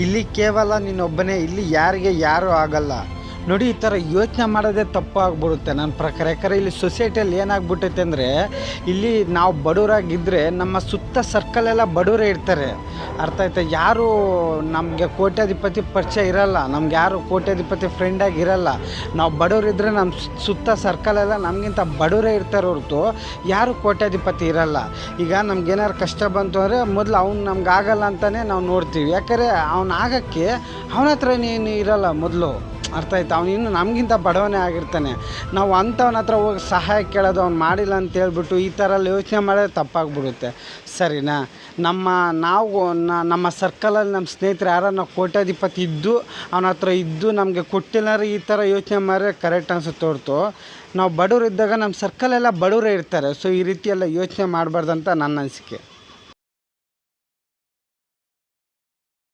ಇಲ್ಲಿ ಕೇವಲ ನೀನೊಬ್ಬನೇ, ಇಲ್ಲಿ ಯಾರಿಗೆ ಯಾರೂ ಆಗಲ್ಲ ನೋಡಿ. ಈ ಥರ ಯೋಚನೆ ಮಾಡೋದೇ ತಪ್ಪು ಆಗ್ಬಿಡುತ್ತೆ ನನ್ನ ಪ್ರಕಾರ. ಯಾಕಂದರೆ ಇಲ್ಲಿ ಸೊಸೈಟಿಯಲ್ಲಿ ಏನಾಗ್ಬಿಟ್ಟೈತೆ ಅಂದರೆ, ಇಲ್ಲಿ ನಾವು ಬಡವರಾಗಿದ್ದರೆ ನಮ್ಮ ಸುತ್ತ ಸರ್ಕಲೆಲ್ಲ ಬಡವರೇ ಇರ್ತಾರೆ. ಅರ್ಥ ಆಯ್ತಾ? ಯಾರು ನಮಗೆ ಕೋಟ್ಯಾಧಿಪತಿ ಪರಿಚಯ ಇರಲ್ಲ, ನಮ್ಗೆ ಯಾರು ಕೋಟ್ಯಾಧಿಪತಿ ಫ್ರೆಂಡಾಗಿ ಇರಲ್ಲ. ನಾವು ಬಡವರಿದ್ದರೆ ನಮ್ಮ ಸುತ್ತ ಸರ್ಕಲೆಲ್ಲ ನಮಗಿಂತ ಬಡವರೇ ಇರ್ತಾರೆ ಹೊರತು ಯಾರು ಕೋಟ್ಯಾಧಿಪತಿ ಇರಲ್ಲ. ಈಗ ನಮ್ಗೇನಾದ್ರು ಕಷ್ಟ ಬಂತು ಅಂದರೆ ಮೊದಲು ಅವ್ನು ನಮ್ಗೆ ಆಗಲ್ಲ ಅಂತಲೇ ನಾವು ನೋಡ್ತೀವಿ. ಯಾಕಂದರೆ ಅವ್ನು ಆಗೋಕ್ಕೆ ಅವನ ಹತ್ರ ಏನು ಇರಲ್ಲ ಮೊದಲು. ಅರ್ಥ ಆಯ್ತು? ಅವ್ನು ಇನ್ನೂ ನಮಗಿಂತ ಬಡವನೇ ಆಗಿರ್ತಾನೆ. ನಾವು ಅಂಥವ್ನ ಹತ್ರ ಹೋಗಿ ಸಹಾಯ ಕೇಳೋದು, ಅವ್ನು ಮಾಡಿಲ್ಲ ಅಂತ ಹೇಳ್ಬಿಟ್ಟು ಈ ಥರ ಎಲ್ಲ ಯೋಚನೆ ಮಾಡೋದು ತಪ್ಪಾಗ್ಬಿಡುತ್ತೆ. ಸರಿನಾ? ನಮ್ಮ ಸರ್ಕಲಲ್ಲಿ ನಮ್ಮ ಸ್ನೇಹಿತರು ಯಾರನ್ನ ಕೋಟ್ಯಾಧಿಪತಿ ಇದ್ದು ಅವನ ಹತ್ರ ಇದ್ದು ನಮಗೆ ಕೊಟ್ಟಿಲ್ಲಾರೆ ಈ ಥರ ಯೋಚನೆ ಮಾಡಿದ್ರೆ ಕರೆಕ್ಟ್ ಅನಿಸುತ್ತೆ ಹೊರತು, ನಾವು ಬಡವರು ಇದ್ದಾಗ ನಮ್ಮ ಸರ್ಕಲೆಲ್ಲ ಬಡವರೇ ಇರ್ತಾರೆ. ಸೊ ಈ ರೀತಿ ಎಲ್ಲ ಯೋಚನೆ ಮಾಡಬಾರ್ದಂತ ನನ್ನ ಅನಿಸಿಕೆ.